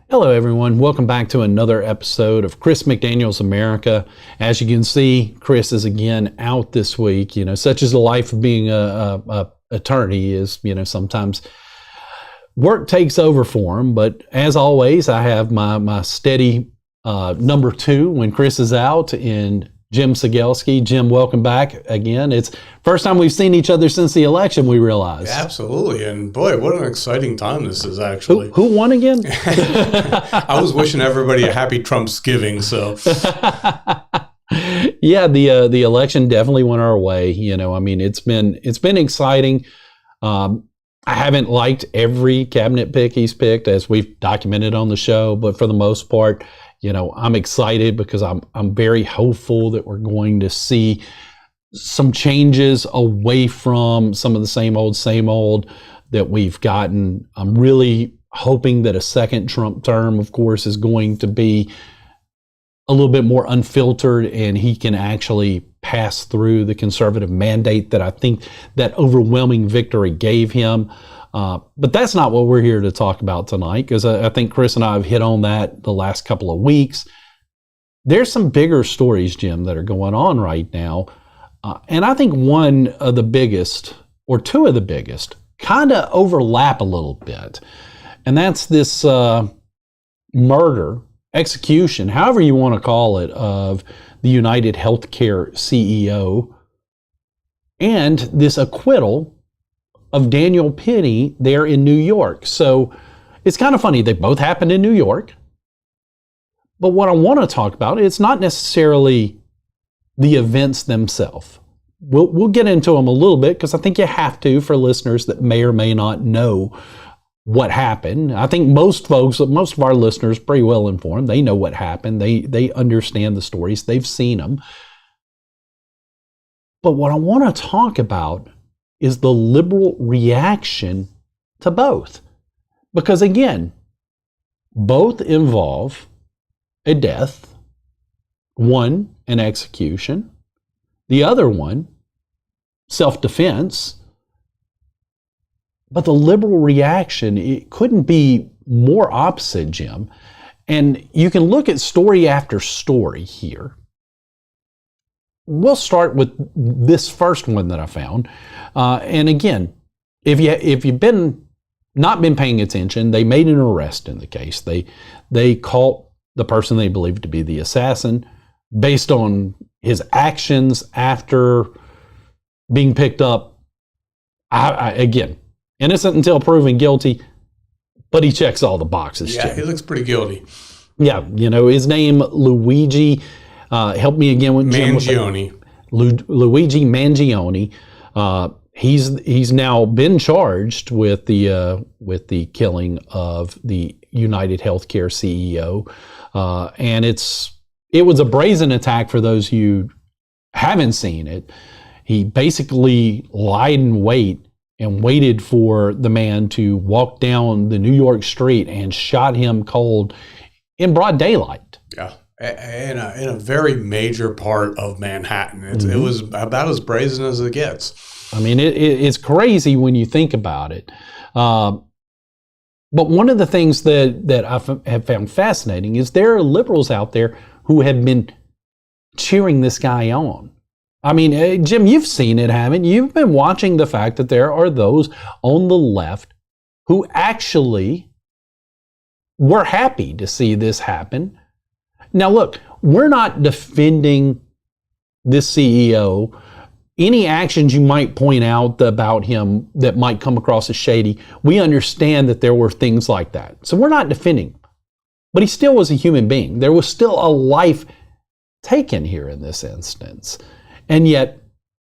Hello, everyone. Welcome back to another episode of Chris McDaniel's America. As you can see, Chris is again out this week. You know, such is the life of being a attorney is, you know, sometimes work takes over for him. But as always, I have my steady number two when Chris is out in Jim Cegelski. Jim, welcome back again. It's first time we've seen each other since the election, we realize. Absolutely. And boy, what an exciting time this is actually. Who won again? I was wishing everybody a happy Trumpsgiving, so. Yeah, the election definitely went our way. You know, I mean, it's been exciting. I haven't liked every cabinet pick he's picked, as we've documented on the show, but for the most part, you know, I'm excited because I'm very hopeful that we're going to see some changes away from some of the same old that we've gotten. I'm really hoping that a second Trump term, of course, is going to be a little bit more unfiltered and he can actually pass through the conservative mandate that I think that overwhelming victory gave him. But that's not what we're here to talk about tonight, because I think Chris and I have hit on that the last couple of weeks. There's some bigger stories, Jim, that are going on right now. And I think one of the biggest, or two of the biggest, kind of overlap a little bit. And that's this murder, execution, however you want to call it, of the United Healthcare CEO, and this acquittal of Daniel Penny there in New York. So it's kind of funny. They both happened in New York. But what I want to talk about, it's not necessarily the events themselves. We'll get into them a little bit because I think you have to for listeners that may or may not know what happened. I think most of our listeners, pretty well informed. They know what happened. They understand the stories. They've seen them. But what I want to talk about is the liberal reaction to both. Because again, both involve a death, one an execution, the other one self-defense. But the liberal reaction, it couldn't be more opposite, Jim. And you can look at story after story here. We'll start with this first one that I found. And again, if you've not been paying attention, they made an arrest in the case. They caught the person they believed to be the assassin based on his actions after being picked up. Again, innocent until proven guilty, but he checks all the boxes. Yeah, Jim. He looks pretty guilty. Yeah, you know, his name, Luigi, help me again with Jim. Mangione. Luigi Mangione. He's now been charged with the killing of the United Healthcare CEO, and it was a brazen attack. For those who haven't seen it, he basically lied in wait and waited for the man to walk down the New York street and shot him cold in broad daylight. Yeah. In a very major part of Manhattan. It was about as brazen as it gets. I mean, it's crazy when you think about it. But one of the things that I have found fascinating is there are liberals out there who have been cheering this guy on. I mean, Jim, you've seen it, haven't you? You've been watching the fact that there are those on the left who actually were happy to see this happen. Now, look, we're not defending this CEO. Any actions you might point out about him that might come across as shady, we understand that there were things like that. So we're not defending him. But he still was a human being. There was still a life taken here in this instance. And yet,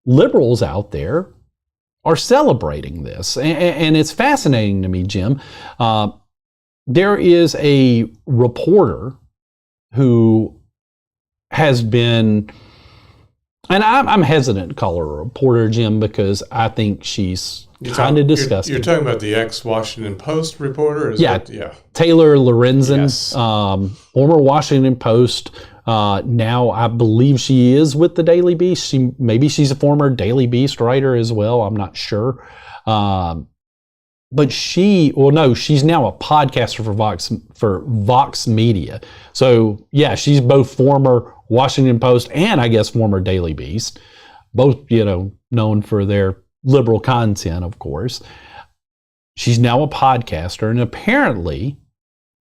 liberals out there are celebrating this. And it's fascinating to me, Jim. There is a reporter who has been, and I'm hesitant to call her a reporter, Jim, because I think she's kind of disgusting. You're talking about the ex-Washington Post reporter? Yeah. Taylor Lorenzen, yes. Former Washington Post. Now I believe she is with the Daily Beast. Maybe she's a former Daily Beast writer as well. I'm not sure. but she's now a podcaster for Vox Media. So yeah, she's both former Washington Post and I guess former Daily Beast, both, known for their liberal content, of course. She's now a podcaster, and apparently,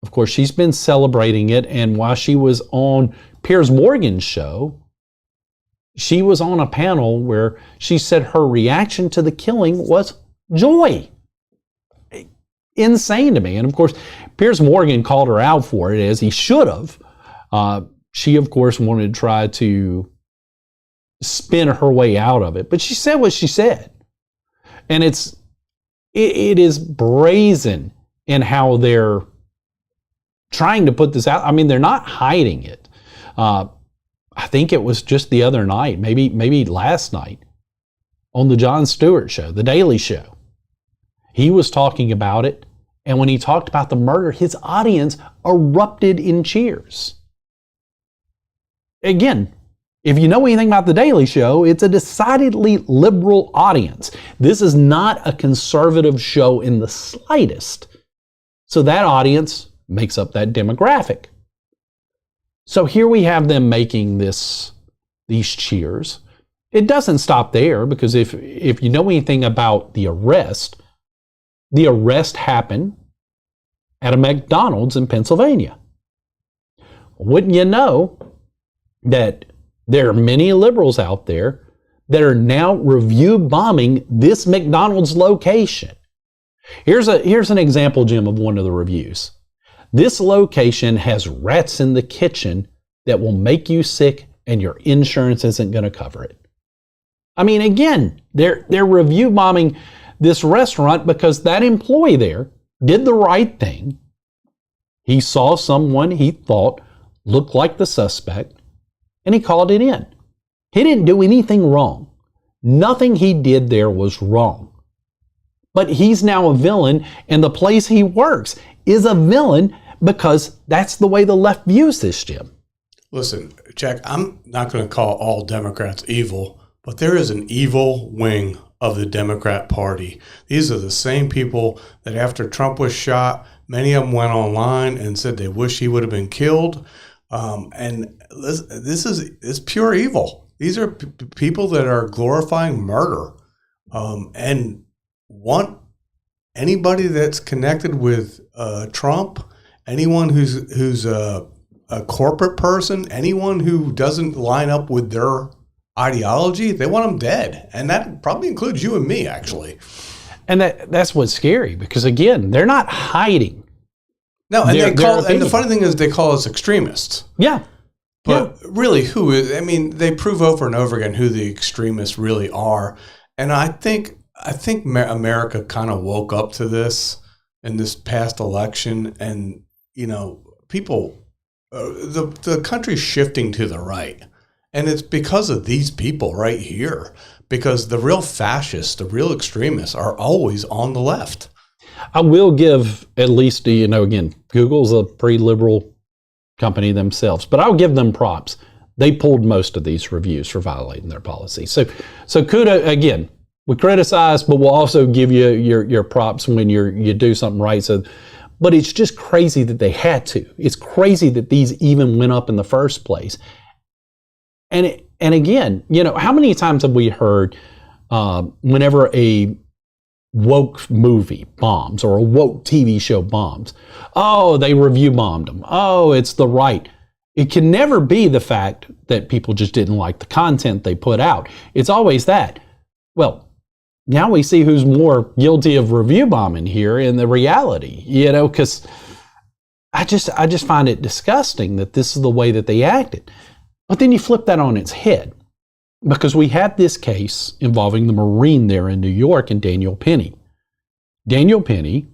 of course, she's been celebrating it. And while she was on Piers Morgan's show, she was on a panel where she said her reaction to the killing was joy. Insane to me. And of course, Piers Morgan called her out for it, as he should have. She, of course, wanted to try to spin her way out of it. But she said what she said. And it is brazen in how they're trying to put this out. I mean, they're not hiding it. I think it was just the other night, maybe last night, on the Jon Stewart show, The Daily Show. He was talking about it, and when he talked about the murder, his audience erupted in cheers. Again, if you know anything about The Daily Show, it's a decidedly liberal audience. This is not a conservative show in the slightest. So that audience makes up that demographic. So here we have them making these cheers. It doesn't stop there, because if you know anything about the arrest happened at a McDaniel's in Pennsylvania. Wouldn't you know that there are many liberals out there that are now review bombing this McDonald's location? Here's an example, Jim, of one of the reviews. This location has rats in the kitchen that will make you sick, and your insurance isn't going to cover it. I mean, again, they're review bombing this restaurant because that employee there did the right thing. He saw someone he thought looked like the suspect, and he called it in. He didn't do anything wrong. Nothing he did there was wrong. But he's now a villain, and the place he works is a villain because that's the way the left views this, Jim. Listen, Jack, I'm not going to call all Democrats evil, but there is an evil wing of the Democrat Party. These are the same people that after Trump was shot, many of them went online and said they wish he would have been killed. And this is pure evil. These are people that are glorifying murder and want anybody that's connected with Trump, anyone who's a corporate person, anyone who doesn't line up with their ideology, they want them dead. And that probably includes you and me, actually. And that's what's scary, because again, they're not hiding. No, and the funny thing is they call us extremists. Yeah. But really, who is? I mean, they prove over and over again who the extremists really are. And I think America kind of woke up to this in this past election, and people, the country's shifting to the right, and it's because of these people right here. Because the real fascists, the real extremists, are always on the left. I will give at least, again, Google's a pretty liberal company themselves, but I'll give them props. They pulled most of these reviews for violating their policy. So kudos, again, we criticize, but we'll also give you your props when you do something right. So, but it's just crazy that they had to. It's crazy that these even went up in the first place. And again, how many times have we heard whenever a woke movie bombs or a woke TV show bombs, oh, they review bombed them. Oh, it's the right. It can never be the fact that people just didn't like the content they put out. It's always that. Well, now we see who's more guilty of review bombing here in the reality, because I just find it disgusting that this is the way that they acted. But then you flip that on its head, because we had this case involving the Marine there in New York and Daniel Penny. Daniel Penny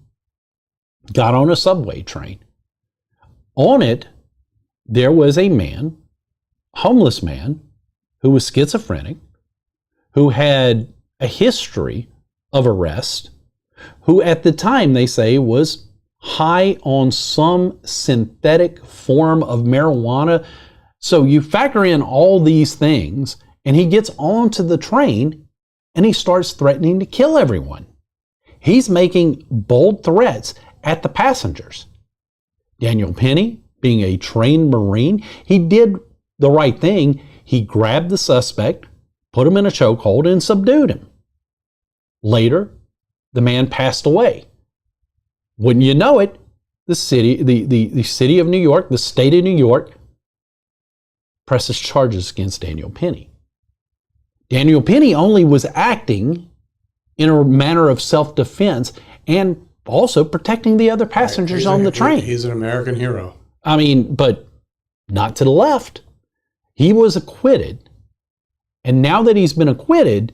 got on a subway train. On it, there was a man, homeless man, who was schizophrenic, who had a history of arrest, who at the time, they say, was high on some synthetic form of marijuana. So you factor in all these things, and he gets onto the train and he starts threatening to kill everyone. He's making bold threats at the passengers. Daniel Penny, being a trained Marine, he did the right thing. He grabbed the suspect, put him in a chokehold, and subdued him. Later, the man passed away. Wouldn't you know it, the city of New York, the state of New York, presses charges against Daniel Penny. Daniel Penny only was acting in a manner of self-defense and also protecting the other passengers on the train. He's an American hero. I mean, but not to the left. He was acquitted. And now that he's been acquitted,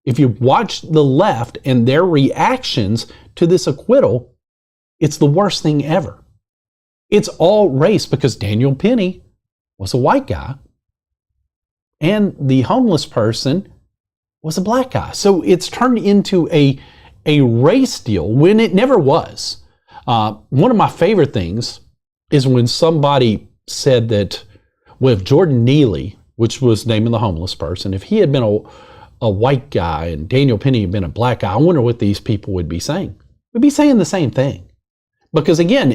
if you watch the left and their reactions to this acquittal, it's the worst thing ever. It's all race because Daniel Penny was a white guy and the homeless person was a black guy. So it's turned into a race deal when it never was. One of my favorite things is when somebody said that, well, if Jordan Neely, which was naming the homeless person, if he had been a white guy and Daniel Penny had been a black guy, I wonder what these people would be saying. We'd be saying the same thing. Because again,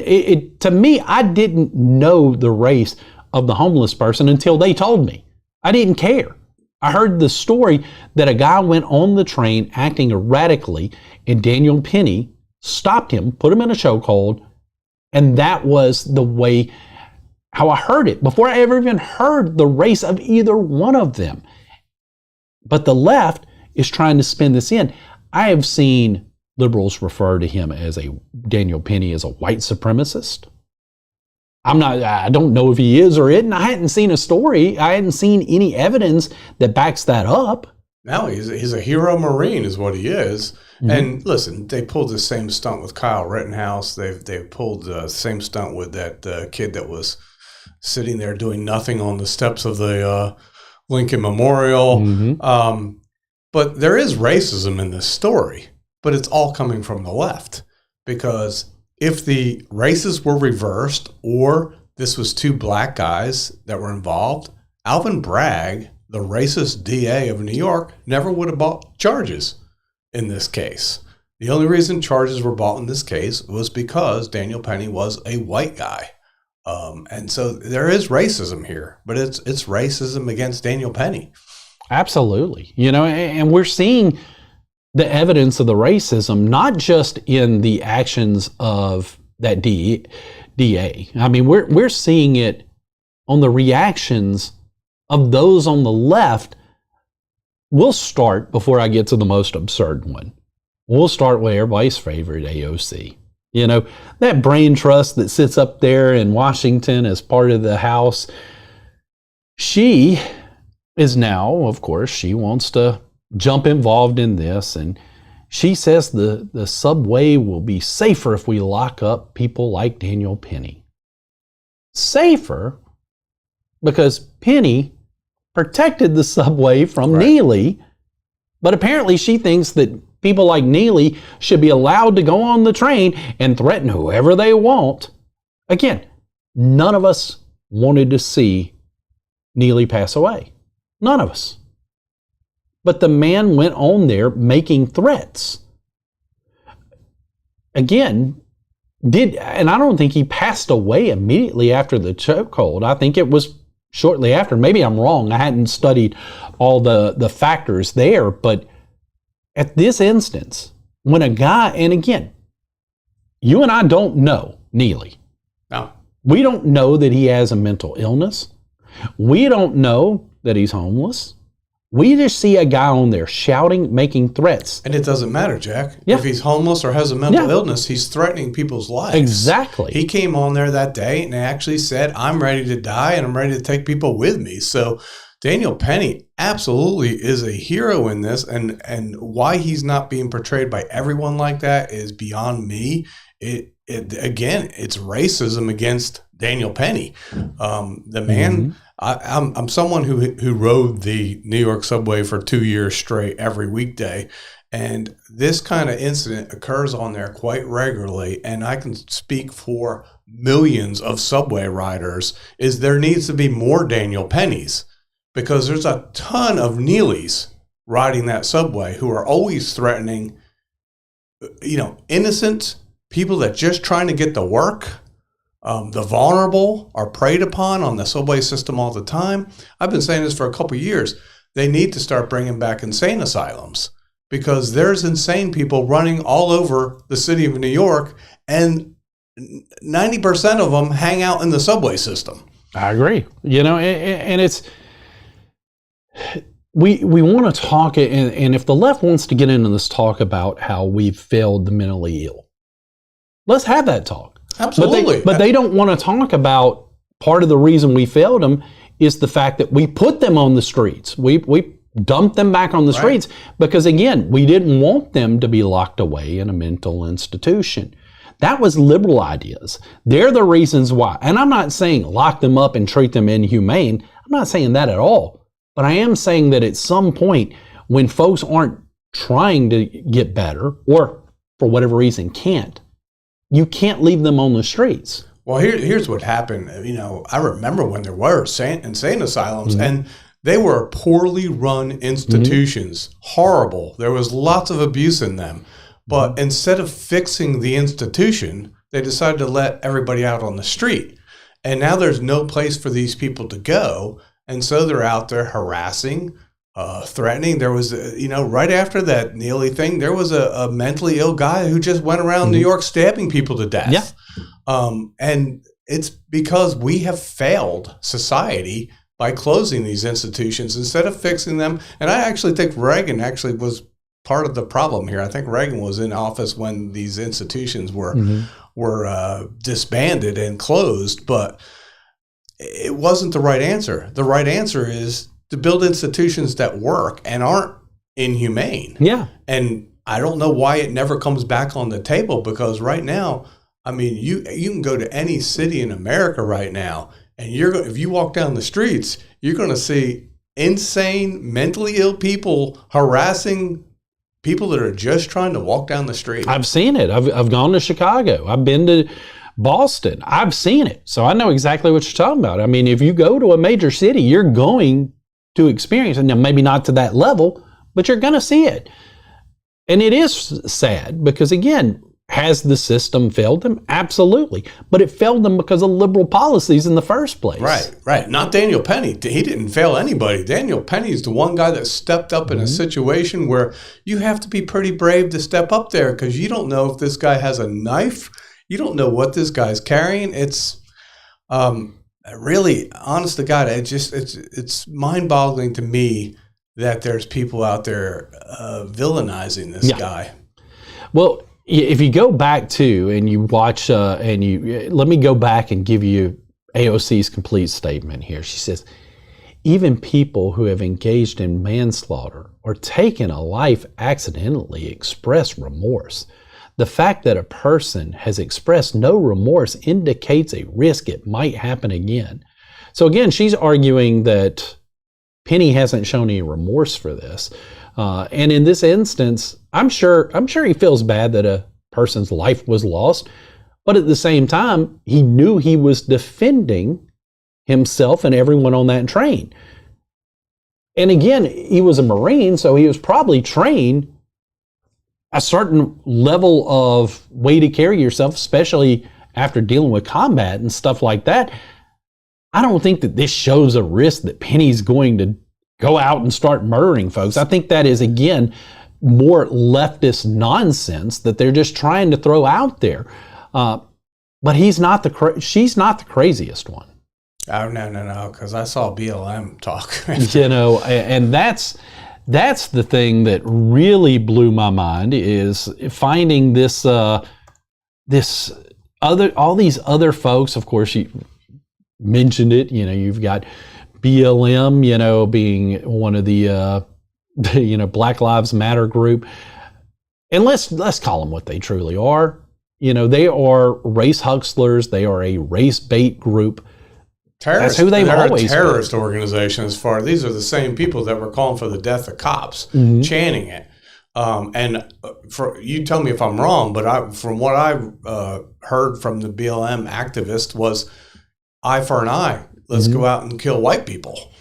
to me, I didn't know the race of the homeless person until they told me. I didn't care. I heard the story that a guy went on the train acting erratically and Daniel Penny stopped him, put him in a chokehold, and that was the way how I heard it before I ever even heard the race of either one of them. But the left is trying to spin this in. I have seen liberals refer to him as Daniel Penny as a white supremacist. I don't know if he is or isn't. I hadn't seen a story. I hadn't seen any evidence that backs that up. No, he's a hero Marine is what he is. Mm-hmm. And listen, they pulled the same stunt with Kyle Rittenhouse. They've pulled the same stunt with that kid that was sitting there doing nothing on the steps of the Lincoln Memorial. Mm-hmm. But there is racism in this story, but it's all coming from the left. Because if the races were reversed or this was two black guys that were involved, Alvin Bragg, the racist DA of New York, never would have brought charges in this case. The only reason charges were brought in this case was because Daniel Penny was a white guy. And so there is racism here, but it's racism against Daniel Penny. Absolutely. And we're seeing the evidence of the racism, not just in the actions of that DA. I mean, we're seeing it on the reactions of those on the left. We'll start, before I get to the most absurd one, we'll start with everybody's favorite AOC. That brain trust that sits up there in Washington as part of the House. She is now, of course, she wants to jump involved in this, and she says the subway will be safer if we lock up people like Daniel Penny. Safer because Penny protected the subway from Neely, but apparently she thinks that people like Neely should be allowed to go on the train and threaten whoever they want. Again, none of us wanted to see Neely pass away. None of us. But the man went on there making threats. Again, and I don't think he passed away immediately after the chokehold. I think it was shortly after. Maybe I'm wrong. I hadn't studied all the factors there. But at this instance, when a guy, and again, you and I don't know Neely. No. We don't know that he has a mental illness. We don't know that he's homeless. We just see a guy on there shouting, making threats. And it doesn't matter, Jack. Yeah. If he's homeless or has a mental illness, he's threatening people's lives. Exactly. He came on there that day and actually said, I'm ready to die and I'm ready to take people with me. So Daniel Penny absolutely is a hero in this. And why he's not being portrayed by everyone like that is beyond me. Again, it's racism against Daniel Penny. The man, I'm someone who rode the New York subway for 2 years straight every weekday. And this kind of incident occurs on there quite regularly. And I can speak for millions of subway riders is there needs to be more Daniel Pennys because there's a ton of Neelys riding that subway who are always threatening innocent people that just trying to get to work. The vulnerable are preyed upon on the subway system all the time. I've been saying this for a couple of years. They need to start bringing back insane asylums because there's insane people running all over the city of New York, and 90% of them hang out in the subway system. I agree. And it's we want to talk, and if the left wants to get into this talk about how we've failed the mentally ill, let's have that talk. Absolutely. But they don't want to talk about part of the reason we failed them is the fact that we put them on the streets. We dumped them back on the streets because, again, we didn't want them to be locked away in a mental institution. That was liberal ideas. They're the reasons why. And I'm not saying lock them up and treat them inhumane. I'm not saying that at all. But I am saying that at some point when folks aren't trying to get better or for whatever reason can't, you can't leave them on the streets. Well, here's what happened. I remember when there were insane asylums, and they were poorly run institutions, horrible. There was lots of abuse in them. But instead of fixing the institution, they decided to let everybody out on the street. And now there's no place for these people to go. And so they're out there harassing, threatening. There was, right after that Neely thing, there was a mentally ill guy who just went around New York stabbing people to death. Yeah. And it's because we have failed society by closing these institutions instead of fixing them. And I actually think Reagan actually was part of the problem here. I think Reagan was in office when these institutions were disbanded and closed, but it wasn't the right answer. The right answer is to build institutions that work and aren't inhumane. Yeah. And I don't know why it never comes back on the table, because right now, I mean, you can go to any city in America right now, and if you walk down the streets, you're going to see insane, mentally ill people harassing people that are just trying to walk down the street. I've seen it. I've gone to Chicago. I've been to Boston. I've seen it. So I know exactly what you're talking about. I mean, if you go to a major city, you're going to experience it. Now, maybe not to that level, but you're going to see it. And it is sad because, again, has the system failed them? Absolutely. But it failed them because of liberal policies in the first place. Right. Not Daniel Penny. He didn't fail anybody. Daniel Penny is the one guy that stepped up in a situation where you have to be pretty brave to step up there because you don't know if this guy has a knife. You don't know what this guy's carrying. It's really, honest to God, it's mind-boggling to me that there's people out there villainizing this guy. Well, if you go back to and you watch, let me go back and give you AOC's complete statement here. She says, even people who have engaged in manslaughter or taken a life accidentally express remorse. The fact that a person has expressed no remorse indicates a risk it might happen again. So again, she's arguing that Penny hasn't shown any remorse for this. And in this instance, I'm sure he feels bad that a person's life was lost, but at the same time, he knew he was defending himself and everyone on that train. And again, he was a Marine, so he was probably trained a certain level of way to carry yourself, especially after dealing with combat and stuff like that. I don't think that this shows a risk that Penny's going to go out and start murdering folks. I think that is, again, more leftist nonsense that they're just trying to throw out there. But she's not the craziest one. Oh, no, because I saw BLM talk. And that's the thing that really blew my mind, is finding all these other folks. Of course, you mentioned it. You've got BLM, being one of the Black Lives Matter group, and let's call them what they truly are. They are race hustlers. They are a race bait group. Terrorists. That's who they've always been. Terrorist organization. These are the same people that were calling for the death of cops, chanting it. You tell me if I'm wrong, but from what I heard from the BLM activist was eye for an eye. Let's go out and kill white people.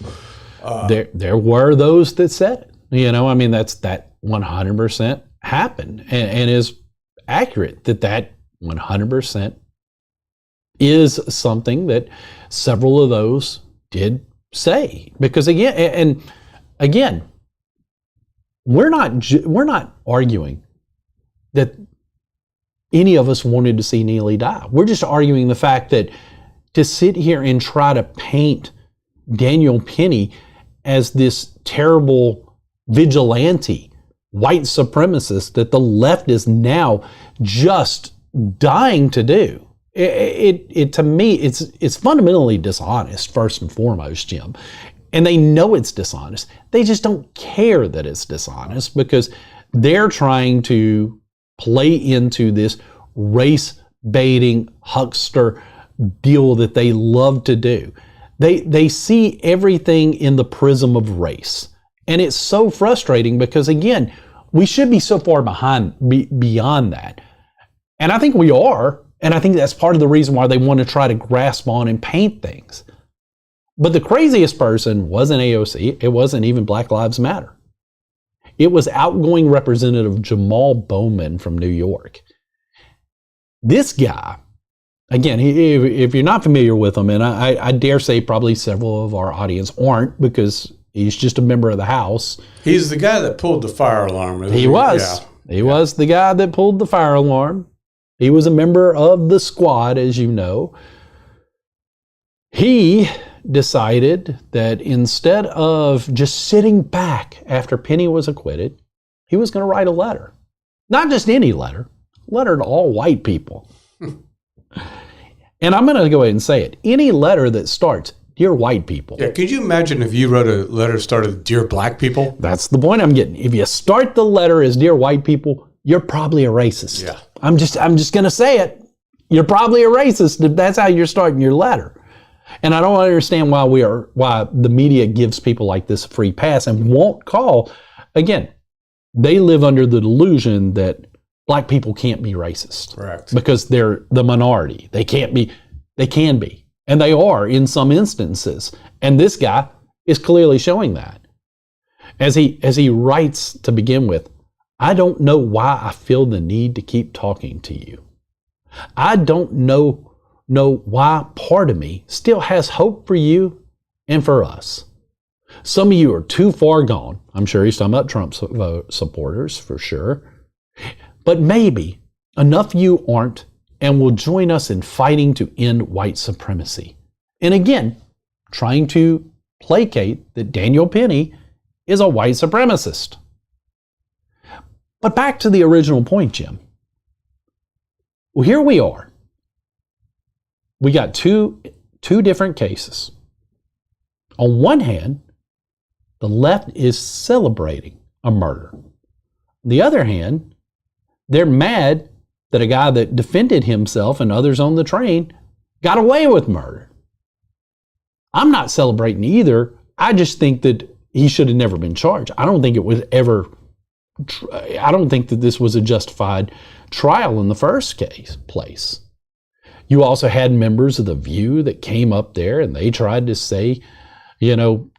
There were those that said it. That 100% happened and is accurate that 100% is something that several of those did say. Because again, we're not arguing that any of us wanted to see Neely die. We're just arguing the fact that to sit here and try to paint Daniel Penny as this terrible vigilante, white supremacist that the left is now just dying to do. It to me, it's fundamentally dishonest, first and foremost, Jim. And they know it's dishonest. They just don't care that it's dishonest because they're trying to play into this race-baiting huckster deal that they love to do. They see everything in the prism of race. And it's so frustrating because, again, we should be so far beyond that. And I think we are. And I think that's part of the reason why they want to try to grasp on and paint things. But the craziest person wasn't AOC. It wasn't even Black Lives Matter. It was outgoing Representative Jamal Bowman from New York. This guy, again, if you're not familiar with him, and I dare say probably several of our audience aren't because he's just a member of the House. He's the guy that pulled the fire alarm. He was. Yeah. He was the guy that pulled the fire alarm. He was a member of the squad, as you know. He decided that instead of just sitting back after Penny was acquitted, he was going to write a letter. Not just any letter, a letter to all white people. And I'm going to go ahead and say it. Any letter that starts, "Dear white people." Yeah, could you imagine if you wrote a letter started, "Dear black people"? That's the point I'm getting. If you start the letter as "Dear white people," you're probably a racist. Yeah. I'm just going to say it. You're probably a racist if that's how you're starting your letter. And I don't understand why the media gives people like this a free pass and won't call. Again, they live under the delusion that black people can't be racist. Correct. Because they're the minority. They can be. And they are in some instances. And this guy is clearly showing that. As he writes to begin with, "I don't know why I feel the need to keep talking to you. I don't know why part of me still has hope for you and for us. Some of you are too far gone." I'm sure he's talking about Trump supporters for sure. "But maybe enough you aren't and will join us in fighting to end white supremacy." And again, trying to placate that Daniel Penny is a white supremacist. But back to the original point, Jim. Well, here we are. We got two different cases. On one hand, the left is celebrating a murder. On the other hand, they're mad that a guy that defended himself and others on the train got away with murder. I'm not celebrating either. I just think that he should have never been charged. I don't think that this was a justified trial in the first place. You also had members of The View that came up there and they tried to say,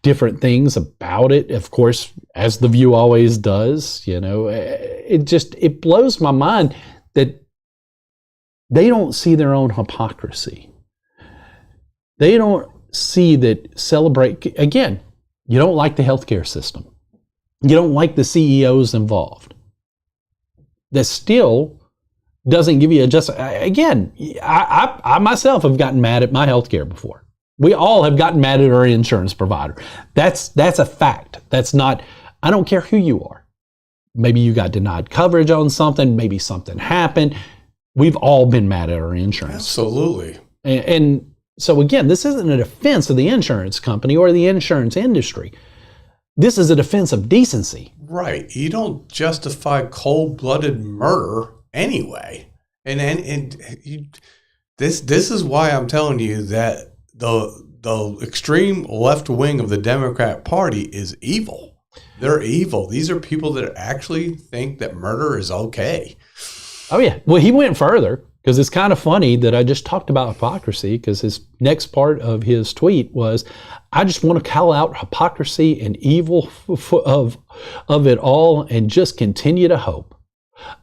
different things about it. Of course, as The View always does, it blows my mind that they don't see their own hypocrisy. They don't see that again, you don't like the healthcare system. You don't like the CEOs involved. That still doesn't give you again, I myself have gotten mad at my healthcare before. We all have gotten mad at our insurance provider. That's a fact. That's not, I don't care who you are. Maybe you got denied coverage on something. Maybe something happened. We've all been mad at our insurance. Absolutely. And so again, this isn't a defense of the insurance company or the insurance industry. This is a defense of decency. Right. You don't justify cold-blooded murder anyway. And this is why I'm telling you that the extreme left wing of the Democrat Party is evil. They're evil. These are people that actually think that murder is okay. Oh, yeah. Well, he went further because it's kind of funny that I just talked about hypocrisy because his next part of his tweet was, "I just want to call out hypocrisy and evil of it all and just continue to hope.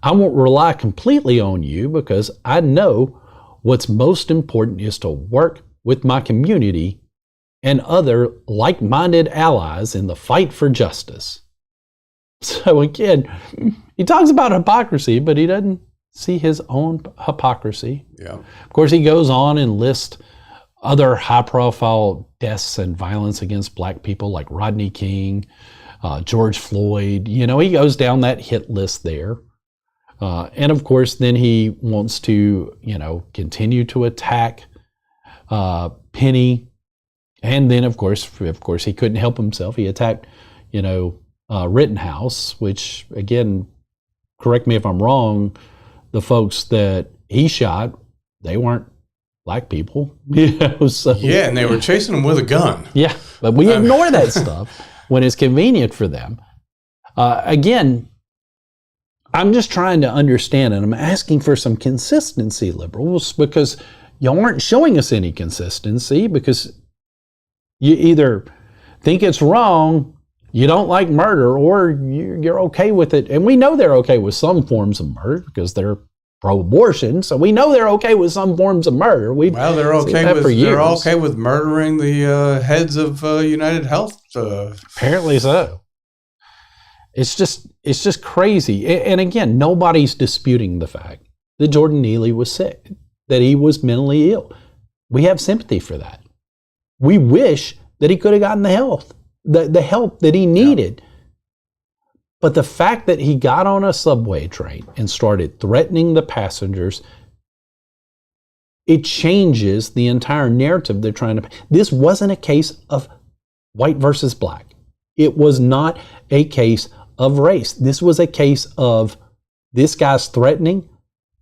I won't rely completely on you because I know what's most important is to work with my community and other like-minded allies in the fight for justice. So again, he talks about hypocrisy, but he doesn't see his own hypocrisy. Yeah. Of course, he goes on and lists other high-profile deaths and violence against black people like Rodney King, George Floyd. You know, he goes down that hit list there. And of course, then he wants to, you know, continue to attack Penny. And then, of course, he couldn't help himself. He attacked, you know, Rittenhouse, which, again, correct me if I'm wrong, the folks that he shot, they weren't black people. You know, so, yeah, and they were chasing him with a gun. Yeah, but we ignore that stuff when it's convenient for them. Again, I'm just trying to understand, and I'm asking for some consistency, liberals, because y'all aren't showing us any consistency, because you either think it's wrong, you don't like murder, or you're okay with it. And we know they're okay with some forms of murder because they're pro-abortion, so we know they're okay with some forms of murder. Well, they're okay with murdering the heads of United Health. Apparently so. It's just crazy. And again, nobody's disputing the fact that Jordan Neely was sick, that he was mentally ill. We have sympathy for that. We wish that he could have gotten the help that he needed. Yeah. But the fact that he got on a subway train and started threatening the passengers, it changes the entire narrative they're trying to. This wasn't a case of white versus black. It was not a case of race. This was a case of this guy's threatening.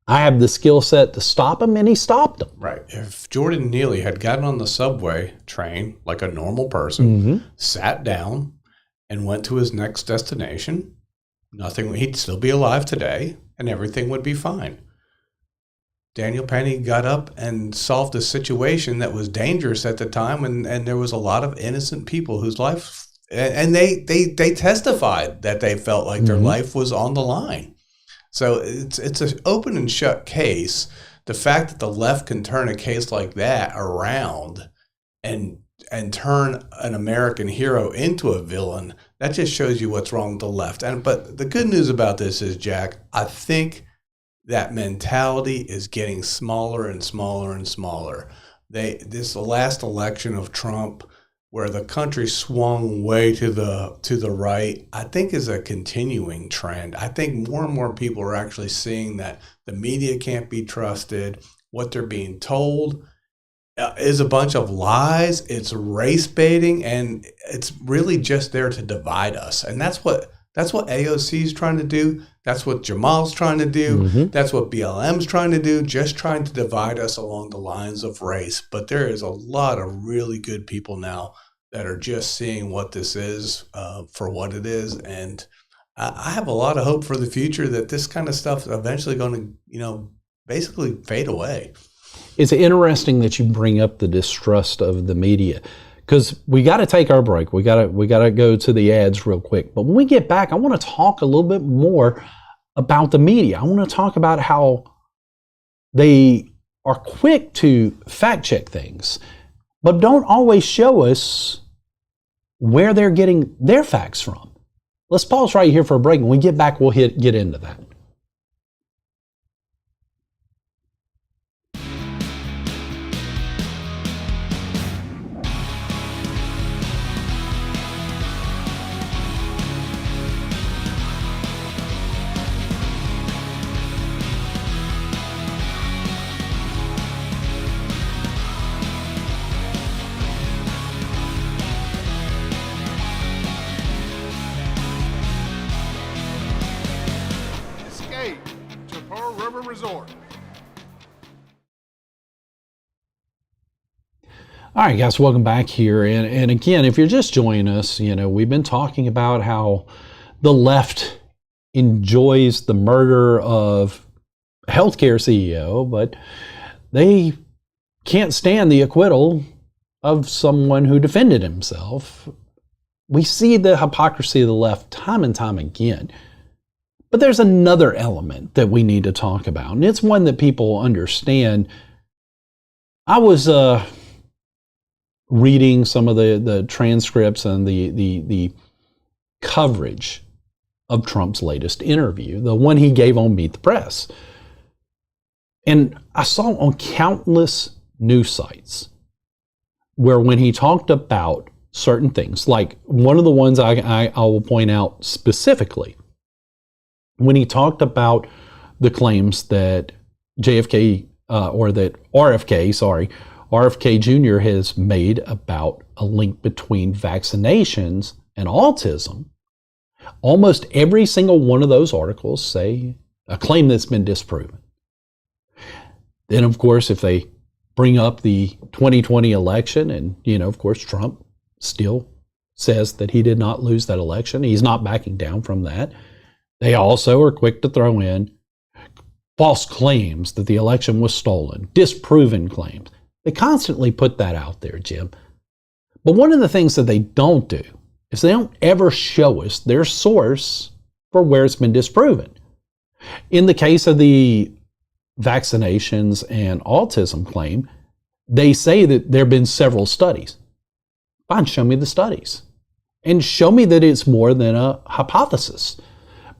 I have the skill set to stop him, and he stopped him. Right. If Jordan Neely had gotten on the subway train like a normal person, sat down, and went to his next destination, he'd still be alive today, and everything would be fine. Daniel Penny got up and solved a situation that was dangerous at the time, and there was a lot of innocent people whose life, and they testified that they felt like their life was on the line. So it's an open and shut case. The fact that the left can turn a case like that around and turn an American hero into a villain, that just shows you what's wrong with the left. But the good news about this is, Jack, I think that mentality is getting smaller and smaller and smaller. This last election of Trump, where the country swung way to the right, I think is a continuing trend. I think more and more people are actually seeing that the media can't be trusted. What they're being told is a bunch of lies. It's race baiting, and it's really just there to divide us. And that's what AOC is trying to do. That's what Jamal's trying to do. That's what BLM's trying to do, just trying to divide us along the lines of race. But there is a lot of really good people now that are just seeing what this is for what it is. And I have a lot of hope for the future that this kind of stuff is eventually going to, basically fade away. It's interesting that you bring up the distrust of the media, because we got to take our break. We got to go to the ads real quick. But when we get back, I want to talk a little bit more about the media. I want to talk about how they are quick to fact check things, but don't always show us where they're getting their facts from. Let's pause right here for a break. When we get back, we'll get into that. All right, guys, welcome back here. And again, if you're just joining us, we've been talking about how the left enjoys the murder of a healthcare CEO, but they can't stand the acquittal of someone who defended himself. We see the hypocrisy of the left time and time again. But there's another element that we need to talk about, and it's one that people understand. I was reading some of the transcripts and the coverage of Trump's latest interview, the one he gave on Meet the Press. And I saw on countless news sites where when he talked about certain things, like one of the ones I will point out specifically, when he talked about the claims that RFK Jr. has made about a link between vaccinations and autism, almost every single one of those articles say a claim that's been disproven. Then, of course, if they bring up the 2020 election and, of course, Trump still says that he did not lose that election. He's not backing down from that. They also are quick to throw in false claims that the election was stolen, disproven claims. They constantly put that out there, Jim. But one of the things that they don't do is they don't ever show us their source for where it's been disproven. In the case of the vaccinations and autism claim, they say that there have been several studies. Fine, show me the studies. And show me that it's more than a hypothesis.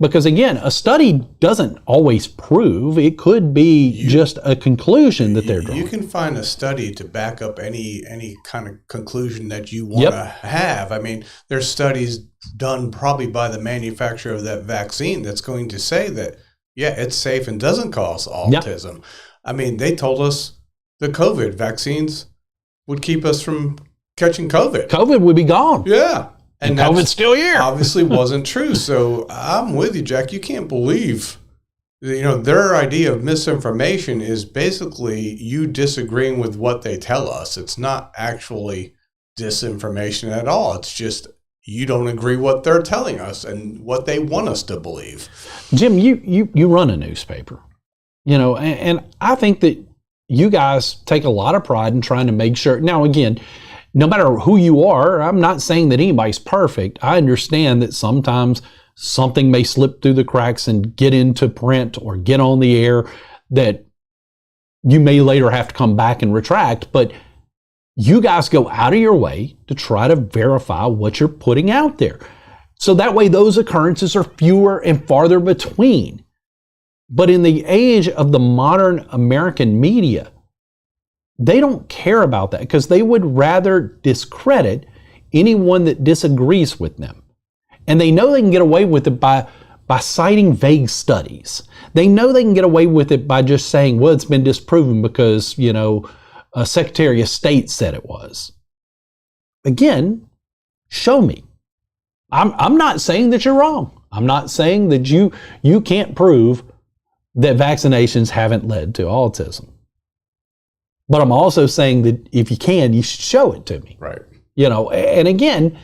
Because again, a study doesn't always prove. It could be just a conclusion that they're drawing. You can find a study to back up any kind of conclusion that you want to have. I mean, there's studies done probably by the manufacturer of that vaccine that's going to say that, yeah, it's safe and doesn't cause autism. Yep. I mean, they told us the COVID vaccines would keep us from catching COVID. COVID would be gone. Yeah. And COVID's still here. Obviously wasn't true. So I'm with you, Jack. You can't believe, their idea of misinformation is basically you disagreeing with what they tell us. It's not actually disinformation at all. It's just you don't agree what they're telling us and what they want us to believe. Jim, you run a newspaper, and I think that you guys take a lot of pride in trying to make sure. Now, again, no matter who you are, I'm not saying that anybody's perfect. I understand that sometimes something may slip through the cracks and get into print or get on the air that you may later have to come back and retract. But you guys go out of your way to try to verify what you're putting out there. So that way those occurrences are fewer and farther between. But in the age of the modern American media, they don't care about that because they would rather discredit anyone that disagrees with them. And they know they can get away with it by citing vague studies. They know they can get away with it by just saying, well, it's been disproven because, a Secretary of State said it was. Again, show me. I'm not saying that you're wrong. I'm not saying that you can't prove that vaccinations haven't led to autism. But I'm also saying that if you can, you should show it to me. Right. And again,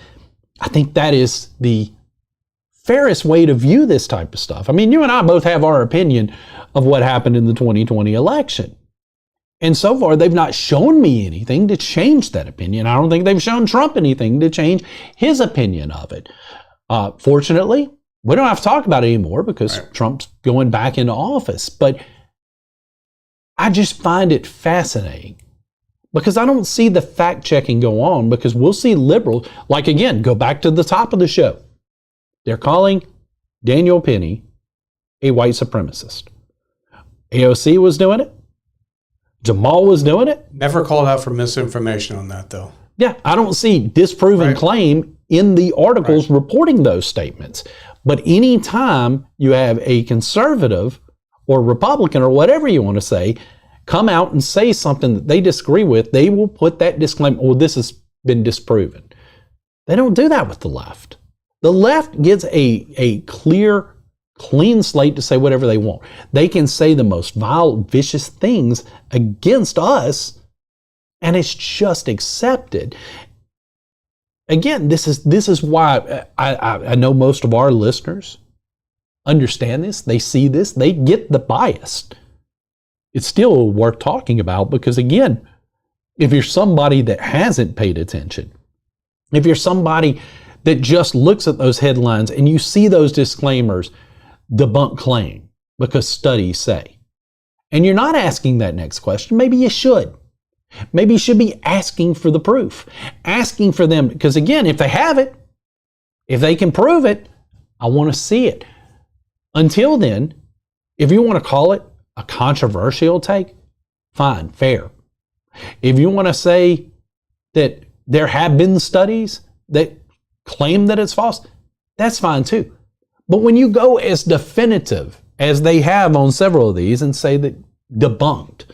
I think that is the fairest way to view this type of stuff. I mean, you and I both have our opinion of what happened in the 2020 election. And so far, they've not shown me anything to change that opinion. I don't think they've shown Trump anything to change his opinion of it. Fortunately, we don't have to talk about it anymore because Trump's going back into office. But I just find it fascinating because I don't see the fact checking go on because we'll see liberals, like again, go back to the top of the show. They're calling Daniel Penny a white supremacist. AOC was doing it. Jamal was doing it. Never called out for misinformation on that, though. Yeah, I don't see disproven claim in the articles reporting those statements. But anytime you have a conservative or Republican or whatever you want to say, come out and say something that they disagree with, they will put that disclaimer, well, this has been disproven. They don't do that with the left. The left gets a clear, clean slate to say whatever they want. They can say the most vile, vicious things against us, and it's just accepted. Again, this is why I know most of our listeners understand this. They see this. They get the bias. It's still worth talking about because, again, if you're somebody that hasn't paid attention, if you're somebody that just looks at those headlines and you see those disclaimers, debunk claim because studies say. And you're not asking that next question. Maybe you should. Maybe you should be asking for the proof. Asking for them, because again, if they have it, if they can prove it, I want to see it. Until then, if you want to call it a controversial take, fine, fair. If you want to say that there have been studies that claim that it's false, that's fine too. But when you go as definitive as they have on several of these and say that debunked.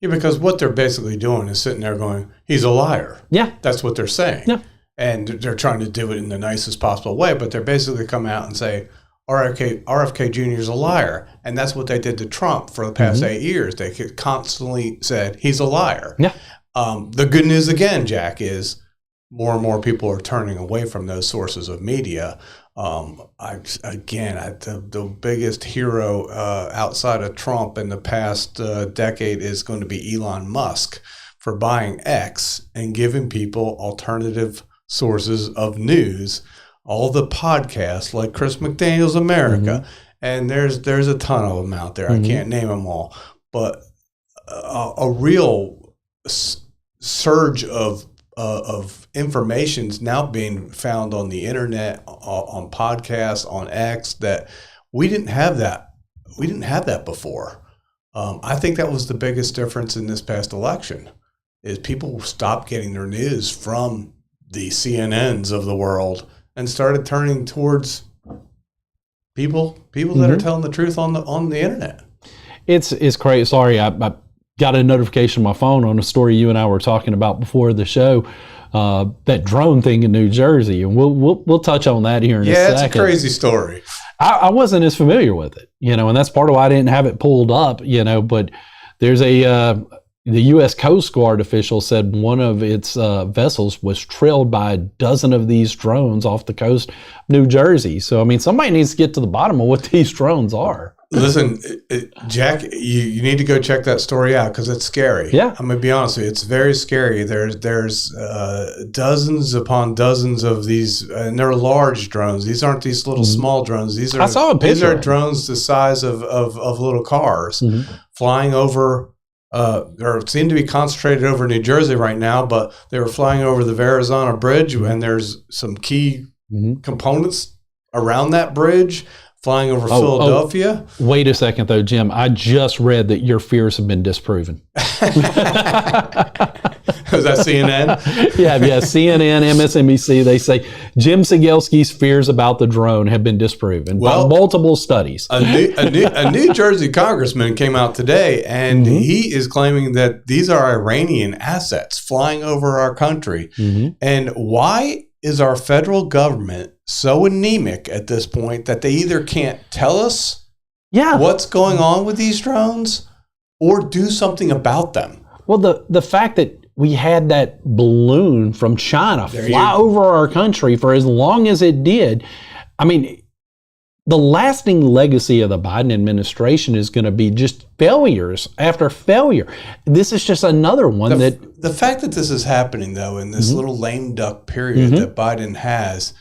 Yeah, because what they're basically doing is sitting there going, he's a liar. Yeah. That's what they're saying. Yeah. And they're trying to do it in the nicest possible way, but they're basically come out and say, RFK Jr. is a liar. And that's what they did to Trump for the past 8 years. They constantly said, he's a liar. Yeah. The good news again, Jack, is more and more people are turning away from those sources of media. The biggest hero outside of Trump in the past decade is going to be Elon Musk for buying X and giving people alternative sources of news. All the podcasts like Chris McDaniel's America, and there's a ton of them out there. I can't name them all, but a real surge of information's now being found on the internet, on podcasts, on X, that we didn't have that. We didn't have that before. I think that was the biggest difference in this past election, is people stopped getting their news from the CNNs of the world and started turning towards people that are telling the truth on the internet. It's crazy. Sorry, I got a notification on my phone on a story you and I were talking about before the show, that drone thing in New Jersey, and we'll touch on that here in a second. Yeah, it's a crazy story. I wasn't as familiar with it, and that's part of why I didn't have it pulled up, but there's the U.S. Coast Guard official said one of its vessels was trailed by a dozen of these drones off the coast of New Jersey. So, somebody needs to get to the bottom of what these drones are. Listen, Jack, you need to go check that story out because it's scary. Yeah. I'm going to be honest with you. It's very scary. There's dozens upon dozens of these, and they're large drones. These aren't these little small drones. I saw a picture. These are drones the size of little cars flying over. Or seem to be concentrated over New Jersey right now, but they were flying over the Verrazano Bridge, and there's some key components around that bridge flying over Philadelphia. Wait a second, though, Jim. I just read that your fears have been disproven. Was that CNN? Yeah, CNN, MSNBC, they say Jim Cegelski's fears about the drone have been disproven by multiple studies. A New Jersey congressman came out today, and he is claiming that these are Iranian assets flying over our country. And why is our federal government so anemic at this point that they either can't tell us what's going on with these drones or do something about them? Well, the fact that we had that balloon from China fly over our country for as long as it did, the lasting legacy of the Biden administration is going to be just failures after failure. This is just another one the fact that this is happening, though, in this little lame duck period that Biden has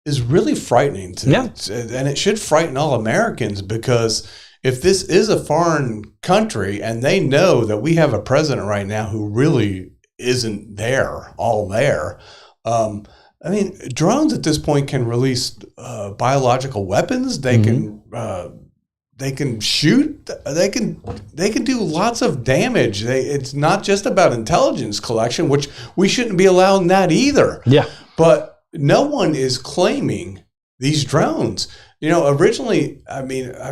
is really frightening and it should frighten all Americans, because if this is a foreign country and they know that we have a president right now who really isn't all there, drones at this point can release biological weapons. They can shoot. They can do lots of damage. It's not just about intelligence collection, which we shouldn't be allowing that either. Yeah. But no one is claiming these drones. Originally, I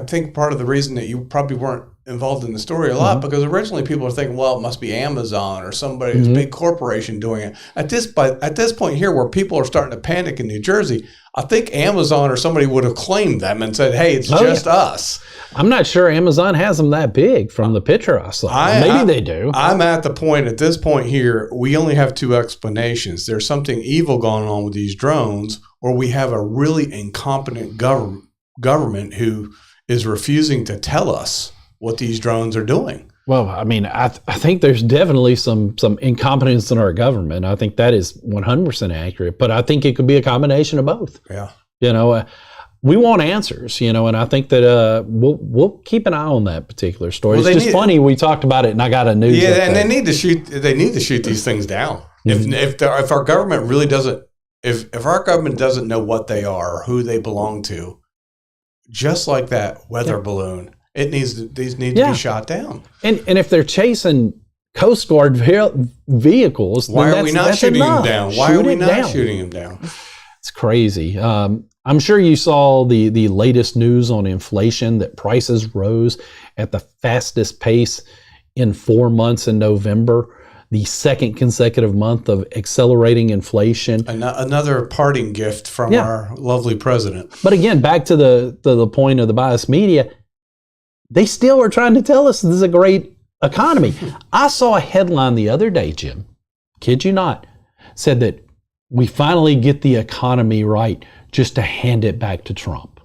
think part of the reason that you probably weren't involved in the story a lot, because originally people were thinking, well, it must be Amazon or somebody's big corporation doing it. At this point here, where people are starting to panic in New Jersey, I think Amazon or somebody would have claimed them and said, hey, it's just us. I'm not sure Amazon has them that big from the picture I saw. Maybe they do. I'm at this point here, we only have two explanations. There's something evil going on with these drones, or we have a really incompetent government who is refusing to tell us what these drones are doing. Well, I think there's definitely some incompetence in our government. I think that is 100% accurate, but I think it could be a combination of both. Yeah. we want answers, and I think that we'll keep an eye on that particular story. Well, it's just funny we talked about it, and I got a news. Yeah, and they need to shoot these things down. Mm-hmm. If our government really doesn't, if our government doesn't know what they are or who they belong to, just like that weather balloon, these need to be shot down. And if they're chasing Coast Guard vehicles, why are we not shooting them down? Why are we not shooting them down? It's crazy. I'm sure you saw the latest news on inflation, that prices rose at the fastest pace in 4 months in November, the second consecutive month of accelerating inflation. Another parting gift from our lovely president. But again, back to the point of the biased media, they still are trying to tell us this is a great economy. I saw a headline the other day, Jim, kid you not, said that we finally get the economy right just to hand it back to Trump.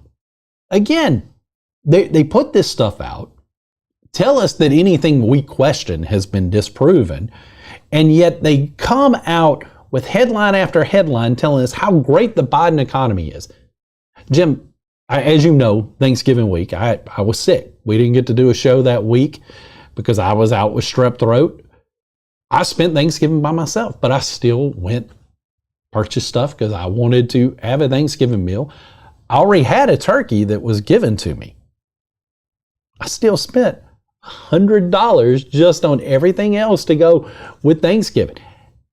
Again, they put this stuff out, tell us that anything we question has been disproven, and yet they come out with headline after headline telling us how great the Biden economy is. Jim, as you know, Thanksgiving week, I was sick. We didn't get to do a show that week because I was out with strep throat. I spent Thanksgiving by myself, but I still went purchase stuff because I wanted to have a Thanksgiving meal. I already had a turkey that was given to me. I still spent $100 just on everything else to go with Thanksgiving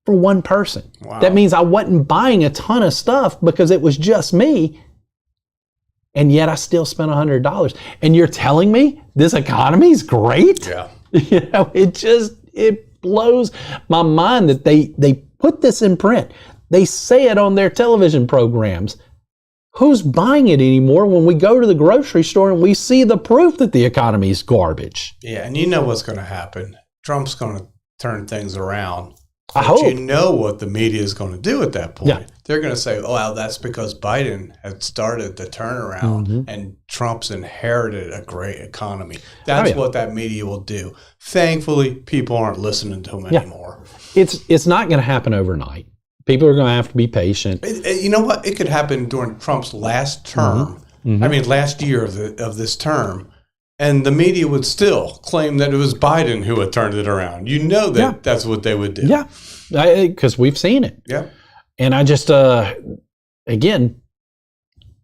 for one person. Wow. That means I wasn't buying a ton of stuff because it was just me. And yet I still spent $100. And you're telling me this economy is great? Yeah. It blows my mind that they put this in print. They say it on their television programs. Who's buying it anymore when we go to the grocery store and we see the proof that the economy is garbage? Yeah, and you know what's going to happen. Trump's going to turn things around. I hope. You know what the media is going to do at that point. Yeah. They're going to say, oh, well, that's because Biden had started the turnaround and Trump's inherited a great economy. That's what that media will do. Thankfully, people aren't listening to him anymore. It's not going to happen overnight. People are going to have to be patient. You know what? It could happen during Trump's last term. I mean, last year of this term. And the media would still claim that it was Biden who had turned it around. You know that that's what they would do. Yeah, because we've seen it. Yeah. And I just, again,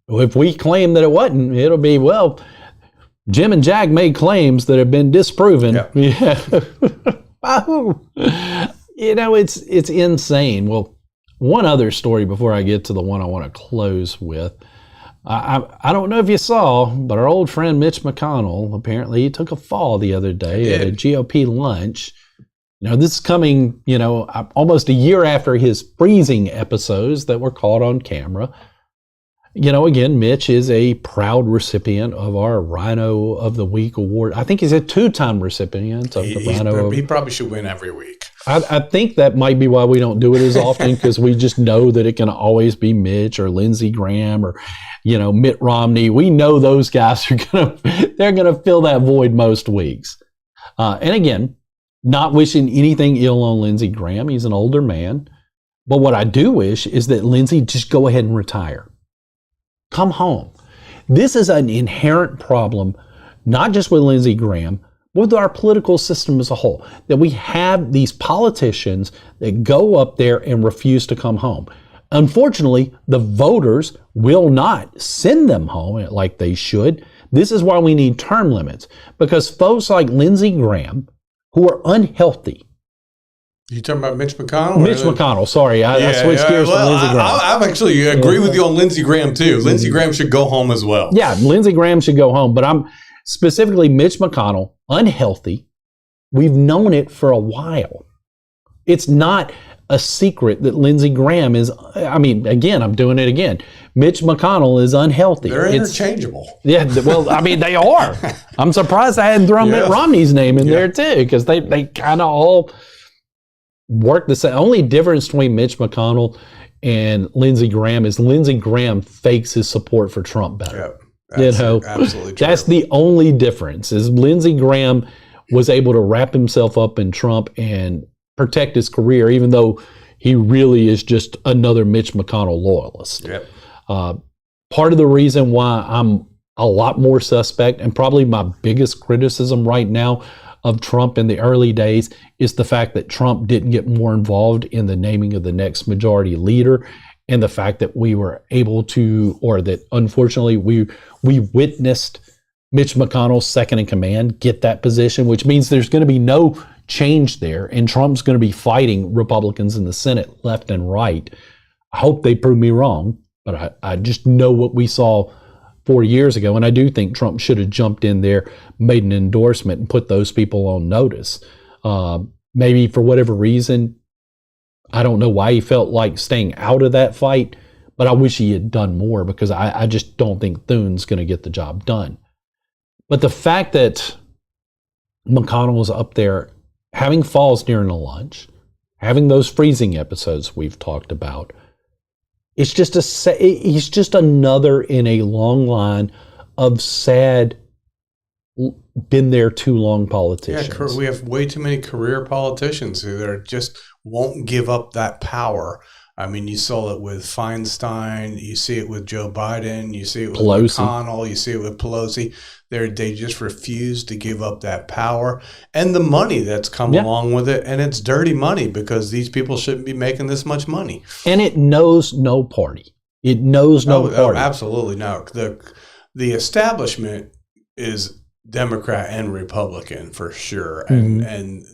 if we claim that it wasn't, it'll be, well, Jim and Jack made claims that have been disproven. Yeah. It's insane. Well, one other story before I get to the one I want to close with. I don't know if you saw, but our old friend Mitch McConnell, apparently he took a fall the other day at a GOP lunch. This is coming, almost a year after his freezing episodes that were caught on camera. Again, Mitch is a proud recipient of our Rhino of the Week award. I think he's a 2-time recipient of the Rhino. He probably should win every week. I think that might be why we don't do it as often, because we just know that it can always be Mitch or Lindsey Graham or, Mitt Romney. We know those guys they're gonna fill that void most weeks. And again, not wishing anything ill on Lindsey Graham. He's an older man. But what I do wish is that Lindsey just go ahead and retire. Come home. This is an inherent problem, not just with Lindsey Graham, but with our political system as a whole, that we have these politicians that go up there and refuse to come home. Unfortunately, the voters will not send them home like they should. This is why we need term limits, because folks like Lindsey Graham, who are unhealthy. You talking about Mitch McConnell? Mitch McConnell, sorry. I switched gears to Lindsey Graham. I actually agree with you on Lindsey Graham, too. Lindsey Graham should go home as well. Yeah, Lindsey Graham should go home. But I'm specifically Mitch McConnell, unhealthy. We've known it for a while. It's not a secret that Lindsey Graham is, again, I'm doing it again. Mitch McConnell is unhealthy. They're interchangeable. They are. I'm surprised I hadn't thrown Mitt Romney's name in there, too, because they kind of all work the same. Only difference between Mitch McConnell and Lindsey Graham is Lindsey Graham fakes his support for Trump better. Yep, absolutely true. That's the only difference, is Lindsey Graham was able to wrap himself up in Trump and protect his career, even though he really is just another Mitch McConnell loyalist. Yep. part of the reason why I'm a lot more suspect, and probably my biggest criticism right now of Trump in the early days, is the fact that Trump didn't get more involved in the naming of the next majority leader, and the fact that we were able to, or that unfortunately we witnessed Mitch McConnell's second in command get that position, which means there's going to be no change there, and Trump's going to be fighting Republicans in the Senate left and right. I hope they prove me wrong, but I just know what we saw 4 years ago, and I do think Trump should have jumped in there, made an endorsement, and put those people on notice. Maybe for whatever reason, I don't know why he felt like staying out of that fight, but I wish he had done more, because I just don't think Thune's going to get the job done. But the fact that McConnell was up there having falls during the lunch, having those freezing episodes we've talked about, he's just another in a long line of sad, been there too long politicians. Yeah, we have way too many career politicians who just won't give up that power. I mean, you saw it with Feinstein, you see it with Joe Biden, you see it with McConnell, you see it with Pelosi. They just refuse to give up that power and the money that's come along with it. And it's dirty money, because these people shouldn't be making this much money. And it knows no party. It knows no party. Oh, absolutely no. The establishment is Democrat and Republican for sure. And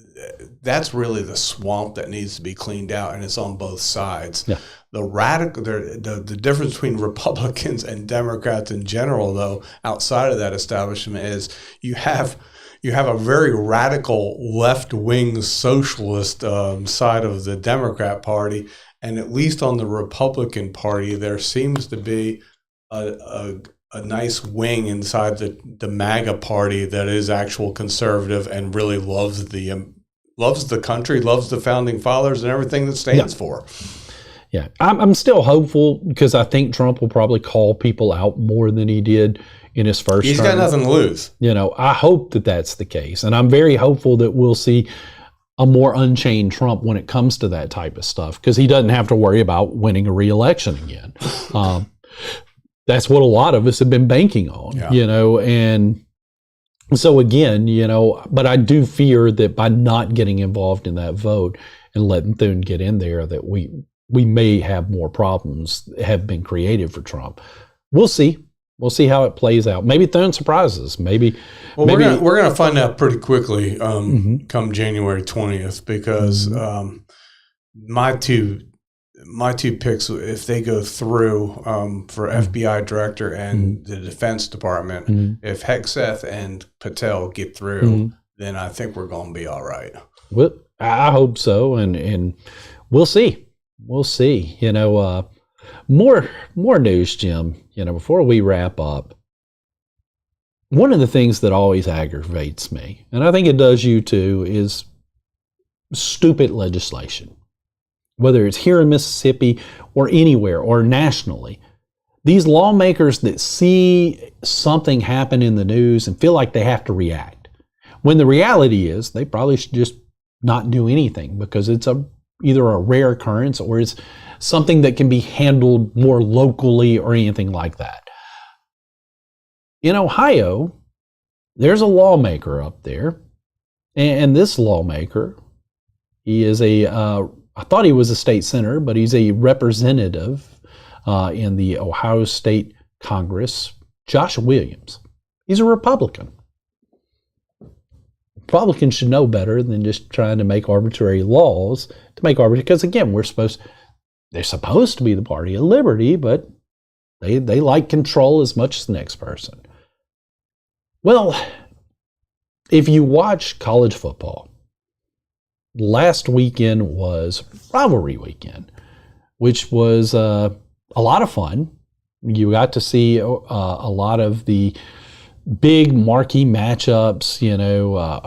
that's really the swamp that needs to be cleaned out, and it's on both sides. Yeah. The difference between Republicans and Democrats in general, though, outside of that establishment, is you have a very radical left-wing socialist side of the Democrat Party, and at least on the Republican Party, there seems to be a nice wing inside the MAGA Party that is actual conservative and really loves the country, loves the founding fathers and everything that stands for. Yeah, I'm still hopeful, because I think Trump will probably call people out more than he did in his first term. He's got nothing to lose. I hope that that's the case. And I'm very hopeful that we'll see a more unchained Trump when it comes to that type of stuff, because he doesn't have to worry about winning a re-election again. That's what a lot of us have been banking on, and so again, but I do fear that by not getting involved in that vote and letting Thune get in there, that we may have more problems have been created for Trump. We'll see. We'll see how it plays out. Maybe Thune surprises. Maybe we're gonna find out pretty quickly come January 20th, because my two picks, if they go through for FBI director and the Defense Department, if Hegseth and Patel get through, then I think we're going to be all right. Well, I hope so, and we'll see. We'll see. More news, Jim. Before we wrap up, one of the things that always aggravates me, and I think it does you too, is stupid legislation. Whether it's here in Mississippi or anywhere or nationally, these lawmakers that see something happen in the news and feel like they have to react, when the reality is they probably should just not do anything, because it's either a rare occurrence or it's something that can be handled more locally or anything like that. In Ohio, there's a lawmaker up there, and this lawmaker, he is I thought he was a state senator, but he's a representative in the Ohio State Congress, Josh Williams. He's a Republican. Republicans should know better than just trying to make arbitrary laws because again, they're supposed to be the party of liberty, but they like control as much as the next person. Well, if you watch college football, last weekend was rivalry weekend, which was a lot of fun. You got to see a lot of the big marquee matchups,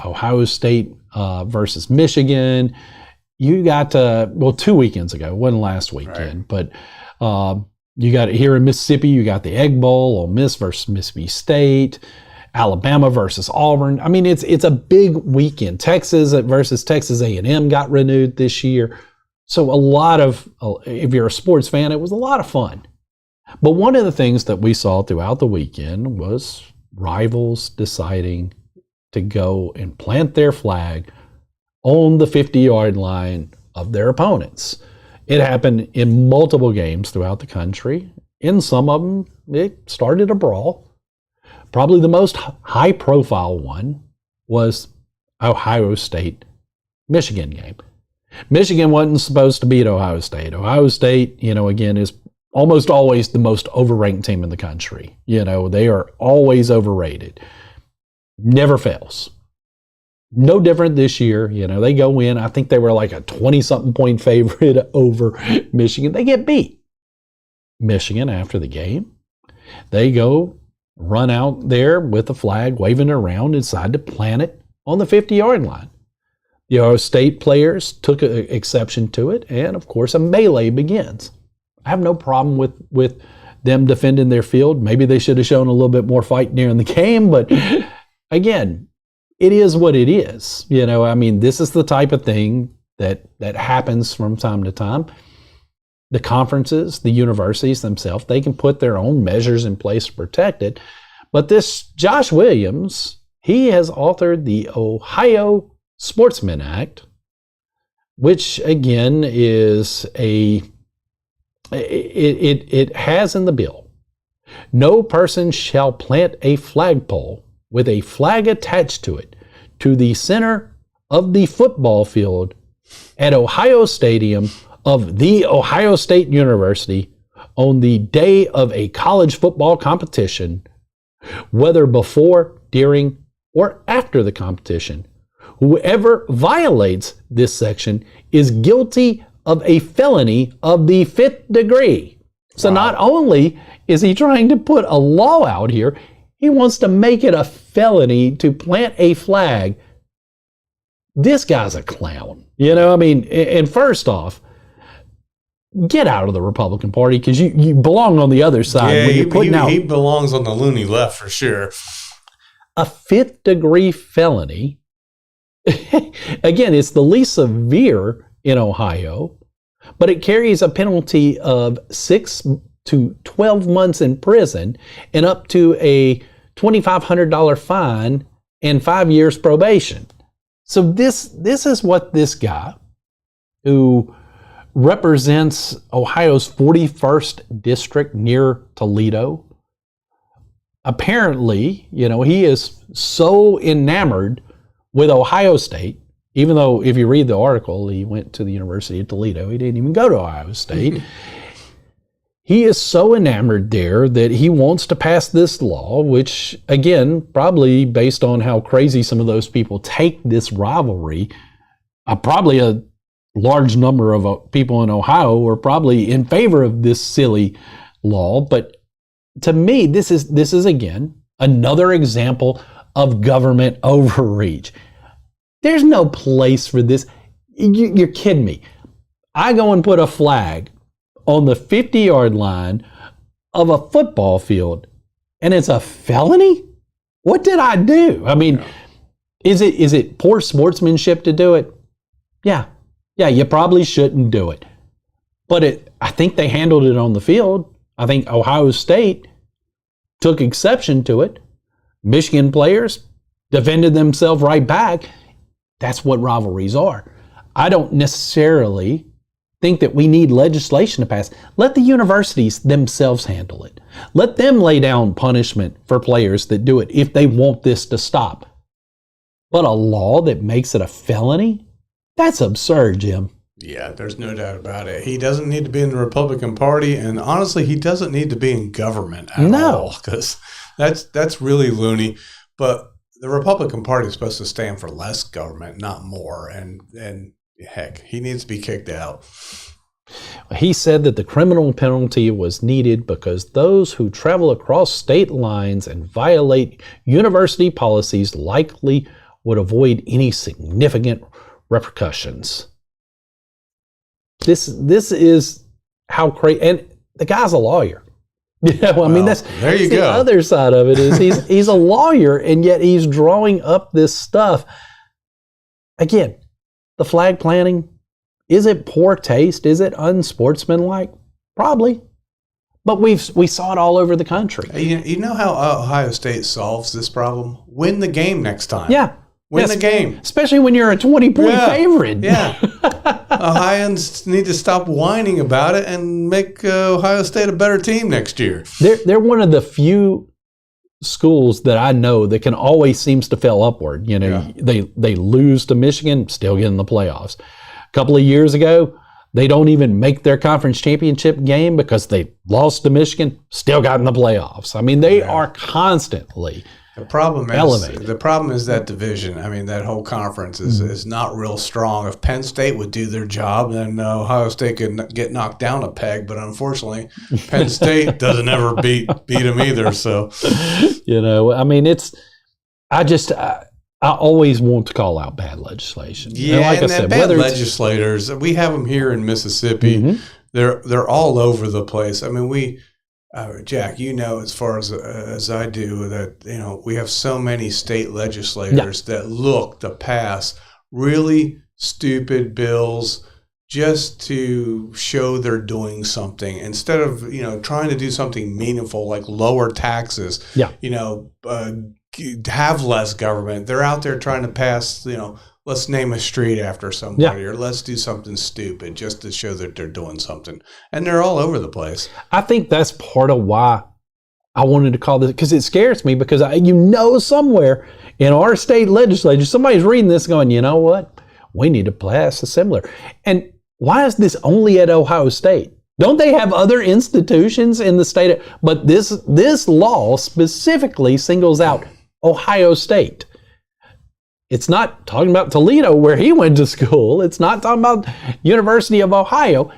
Ohio State versus Michigan. You got to, 2 weekends ago, it wasn't last weekend, right. But you got it here in Mississippi, you got the Egg Bowl, Ole Miss versus Mississippi State, Alabama versus Auburn. I mean, it's a big weekend. Texas versus Texas A&M got renewed this year. So if you're a sports fan, it was a lot of fun. But one of the things that we saw throughout the weekend was rivals deciding to go and plant their flag on the 50-yard line of their opponents. It happened in multiple games throughout the country. In some of them, it started a brawl. Probably the most high-profile one was Ohio State-Michigan game. Michigan wasn't supposed to beat Ohio State. Ohio State, again, is almost always the most overranked team in the country. They are always overrated. Never fails. No different this year. They go in. I think they were like a 20-something point favorite over Michigan. They get beat. Michigan, after the game, they go run out there with the flag, waving it around, and decide to plant it on the 50-yard line. The Ohio State players took exception to it, and of course, a melee begins. I have no problem with them defending their field. Maybe they should have shown a little bit more fight during the game, but again, it is what it is. This is the type of thing that happens from time to time. The conferences, the universities themselves, they can put their own measures in place to protect it. But this Josh Williams, he has authored the Ohio Sportsman Act, which again is it has in the bill, no person shall plant a flagpole with a flag attached to it to the center of the football field at Ohio Stadium of the Ohio State University on the day of a college football competition, whether before, during, or after the competition. Whoever violates this section is guilty of a felony of the 5th degree. So Not only is he trying to put a law out here, he wants to make it a felony to plant a flag. This guy's a clown. And first off, get out of the Republican Party because you belong on the other side. Yeah, when you're putting out he belongs on the loony left for sure. A 5th degree felony. Again, it's the least severe in Ohio, but it carries a penalty of 6 to 12 months in prison and up to a $2,500 fine and 5 years probation. So this is what this guy, who represents Ohio's 41st district near Toledo, apparently, he is so enamored with Ohio State, even though if you read the article, he went to the University of Toledo. He didn't even go to Ohio State. He is so enamored there that he wants to pass this law, which, again, probably based on how crazy some of those people take this rivalry, probably a large number of people in Ohio are probably in favor of this silly law. But to me, this is again, another example of government overreach. There's no place for this. You're kidding me. I go and put a flag on the 50-yard line of a football field, and it's a felony? What did I do? Is it poor sportsmanship to do it? Yeah, you probably shouldn't do it. But I think they handled it on the field. I think Ohio State took exception to it. Michigan players defended themselves right back. That's what rivalries are. I don't necessarily think that we need legislation to pass. Let the universities themselves handle it. Let them lay down punishment for players that do it if they want this to stop. But a law that makes it a felony? That's absurd, Jim. Yeah, there's no doubt about it. He doesn't need to be in the Republican Party, and honestly, he doesn't need to be in government at all, because that's really loony. But the Republican Party is supposed to stand for less government, not more. And heck, he needs to be kicked out. He said that the criminal penalty was needed because those who travel across state lines and violate university policies likely would avoid any significant repercussions. This is how crazy, and the guy's a lawyer. That's there you the go. Other side of it is he's a lawyer, and yet he's drawing up this stuff. Again, the flag planting, is it poor taste? Is it unsportsmanlike? Probably. But we saw it all over the country. You know how Ohio State solves this problem? Win the game next time. Yeah. Win the game. Especially when you're a 20-point favorite. Yeah. Ohioans need to stop whining about it and make Ohio State a better team next year. They're one of the few schools that I know that can always seems to fail upward. You know, they lose to Michigan, still get in the playoffs. A couple of years ago, they don't even make their conference championship game because they lost to Michigan, still got in the playoffs. I mean, they are constantly elevated. The problem is that division. I mean, that whole conference is not real strong. If Penn State would do their job, then Ohio State could get knocked down a peg. But unfortunately, Penn State doesn't ever beat them either. So, you know, I mean, I always want to call out bad legislation. Yeah, like I said, bad legislators, we have them here in Mississippi. Mm-hmm. They're all over the place. I mean, Jack, you know as far as I do that, you know, we have so many state legislators that look to pass really stupid bills just to show they're doing something instead of, you know, trying to do something meaningful like lower taxes. Yeah. You know, have less government. They're out there trying to pass, you know, let's name a street after somebody or let's do something stupid just to show that they're doing something. And they're all over the place. I think that's part of why I wanted to call this, because it scares me, because somewhere in our state legislature, somebody's reading this going, you know what? We need to pass a similar. And why is this only at Ohio State? Don't they have other institutions in the state? But this law specifically singles out Ohio State. It's not talking about Toledo, where he went to school. It's not talking about University of Ohio.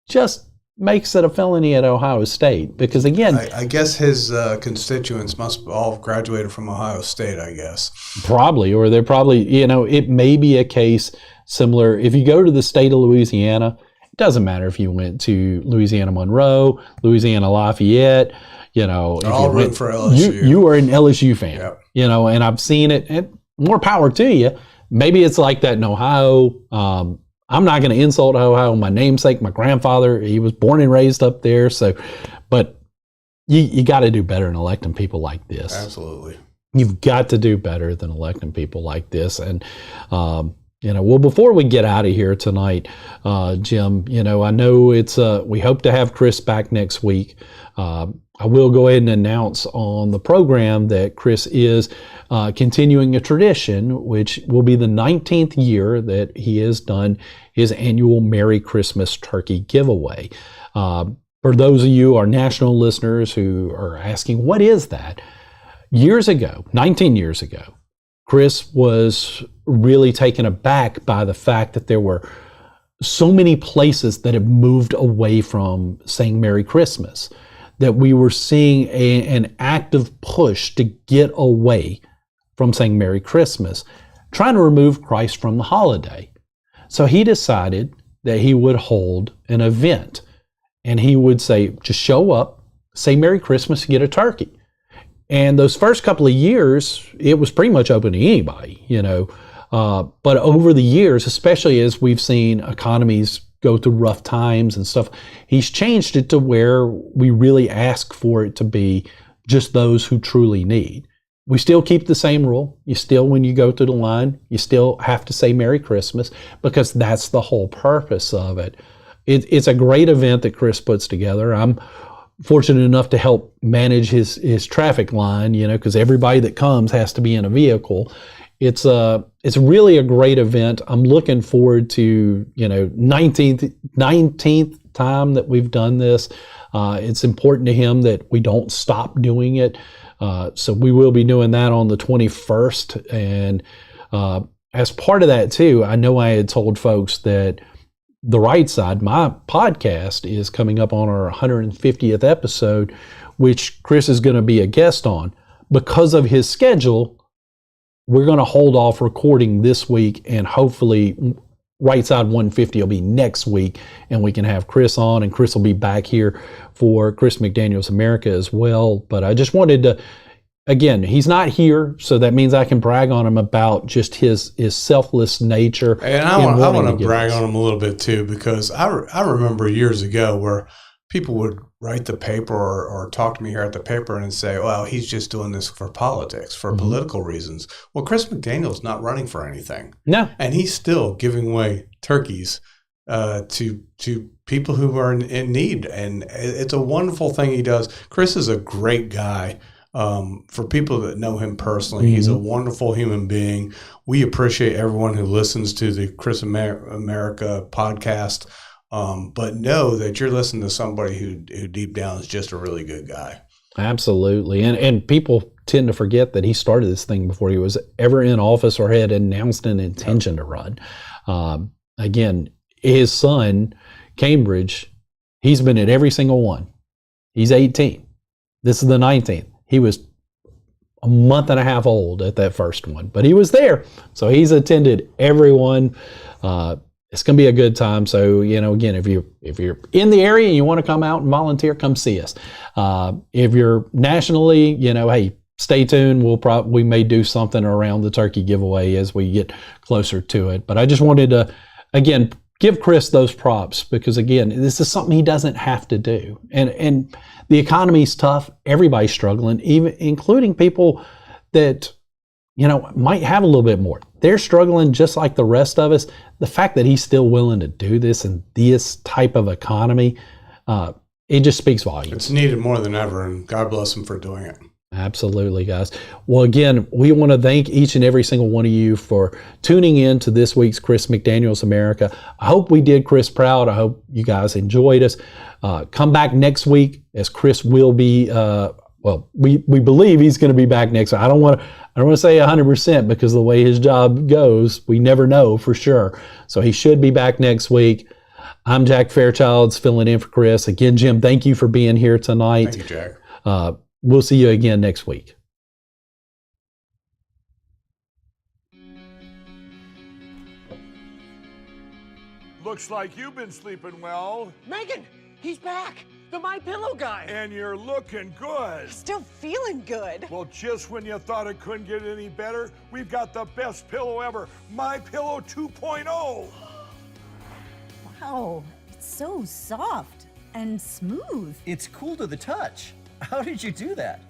Just makes it a felony at Ohio State. Because again, I guess his constituents must all have graduated from Ohio State, I guess. Probably, or they're probably, you know, it may be a case similar. If you go to the state of Louisiana, it doesn't matter if you went to Louisiana Monroe, Louisiana Lafayette, you know. They're all rooting for LSU. You are an LSU fan, yep. You know, and I've seen it. And more power to you. Maybe it's like that in Ohio. I'm not going to insult Ohio. My namesake, my grandfather, he was born and raised up there. So, but you got to do better than electing people like this. Absolutely. You've got to do better than electing people like this. And, you know, well, before we get out of here tonight, Jim, you know, I know it's, we hope to have Chris back next week. I will go ahead and announce on the program that Chris is continuing a tradition, which will be the 19th year that he has done his annual Merry Christmas Turkey giveaway. For those of you, our national listeners, who are asking, what is that? Years ago, 19 years ago, Chris was really taken aback by the fact that there were so many places that have moved away from saying Merry Christmas, that we were seeing an active push to get away from saying Merry Christmas, trying to remove Christ from the holiday. So he decided that he would hold an event, and he would say, just show up, say Merry Christmas, get a turkey. And those first couple of years, it was pretty much open to anybody, you know. But over the years, especially as we've seen economies go through rough times and stuff, he's changed it to where we really ask for it to be just those who truly need. We still keep the same rule. You still, when you go through the line, you still have to say Merry Christmas, because that's the whole purpose of it. It's a great event that Chris puts together. I'm fortunate enough to help manage his traffic line, you know, because everybody that comes has to be in a vehicle. It's really a great event. I'm looking forward to, you know, 19th time that we've done this. It's important to him that we don't stop doing it. So we will be doing that on the 21st. And as part of that too, I know I had told folks that The Right Side, my podcast, is coming up on our 150th episode, which Chris is going to be a guest on. Because of his schedule, we're going to hold off recording this week, and hopefully Right Side 150 will be next week, and we can have Chris on, and Chris will be back here for Chris McDaniel's America as well. But I just wanted to, again, he's not here, so that means I can brag on him about just his selfless nature. And I want to brag on him a little bit too, because I remember years ago where people would write the paper or talk to me here at the paper and say, well, he's just doing this for politics, for political reasons. Well, Chris McDaniel's not running for anything. No. And he's still giving away turkeys to people who are in need. And it's a wonderful thing he does. Chris is a great guy. For people that know him personally, he's a wonderful human being. We appreciate everyone who listens to the Chris America podcast. But know that you're listening to somebody who deep down is just a really good guy. Absolutely. And people tend to forget that he started this thing before he was ever in office or had announced an intention to run. Again, his son, Cambridge, he's been at every single one. He's 18. This is the 19th. He was a month and a half old at that first one, but he was there. So he's attended every one. It's going to be a good time. So, again, if you're in the area and you want to come out and volunteer, come see us. If you're nationally, hey, stay tuned. We may do something around the turkey giveaway as we get closer to it. But I just wanted to, again, give Chris those props because, again, this is something he doesn't have to do. And the economy's tough. Everybody's struggling, even including people that, might have a little bit more. They're struggling just like the rest of us. The fact that he's still willing to do this in this type of economy, it just speaks volumes. It's needed more than ever, and God bless him for doing it. Absolutely, guys. Well, again, we want to thank each and every single one of you for tuning in to this week's Chris McDaniel's America. I hope we did Chris proud. I hope you guys enjoyed us. Come back next week as Chris will be, we believe he's going to be back next week. I don't want to say 100% because the way his job goes, we never know for sure. So he should be back next week. I'm Jack Fairchilds filling in for Chris. Again, Jim, thank you for being here tonight. Thank you, Jack. We'll see you again next week. Looks like you've been sleeping well. Megan, he's back. The My Pillow guy. And you're looking good. Still feeling good. Well, just when you thought it couldn't get any better, we've got the best pillow ever, My Pillow 2.0. Wow, it's so soft and smooth. It's cool to the touch. How did you do that?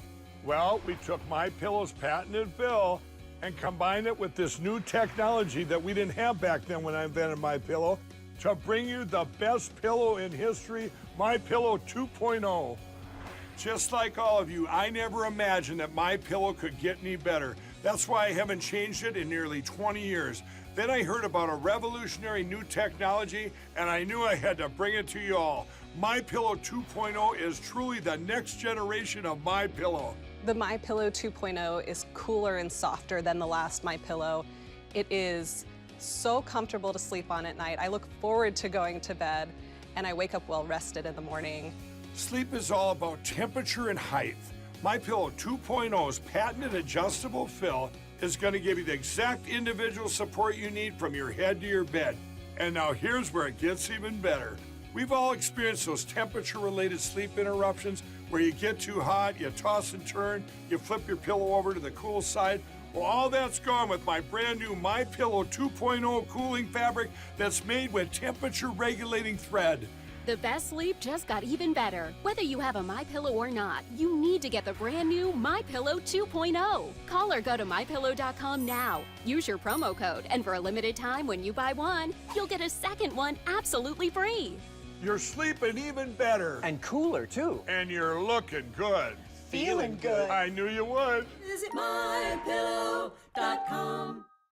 Well, we took My Pillow's patented fill and combined it with this new technology that we didn't have back then when I invented My Pillow to bring you the best pillow in history, My Pillow 2.0. Just like all of you, I never imagined that My Pillow could get any better. That's why I haven't changed it in nearly 20 years. Then I heard about a revolutionary new technology, and I knew I had to bring it to you all. My Pillow 2.0 is truly the next generation of My Pillow. The My Pillow 2.0 is cooler and softer than the last My Pillow. It is so comfortable to sleep on at night. I look forward to going to bed, and I wake up well rested in the morning. Sleep is all about temperature and height. My Pillow 2.0's patented adjustable fill is going to give you the exact individual support you need from your head to your bed. And now here's where it gets even better. We've all experienced those temperature-related sleep interruptions where you get too hot, you toss and turn, you flip your pillow over to the cool side. Well, all that's gone with my brand new My Pillow 2.0 cooling fabric that's made with temperature-regulating thread. The best sleep just got even better. Whether you have a MyPillow or not, you need to get the brand new MyPillow 2.0. Call or go to MyPillow.com now. Use your promo code, and for a limited time when you buy one, you'll get a second one absolutely free. You're sleeping even better. And cooler, too. And you're looking good. Feeling good. I knew you would. Visit MyPillow.com.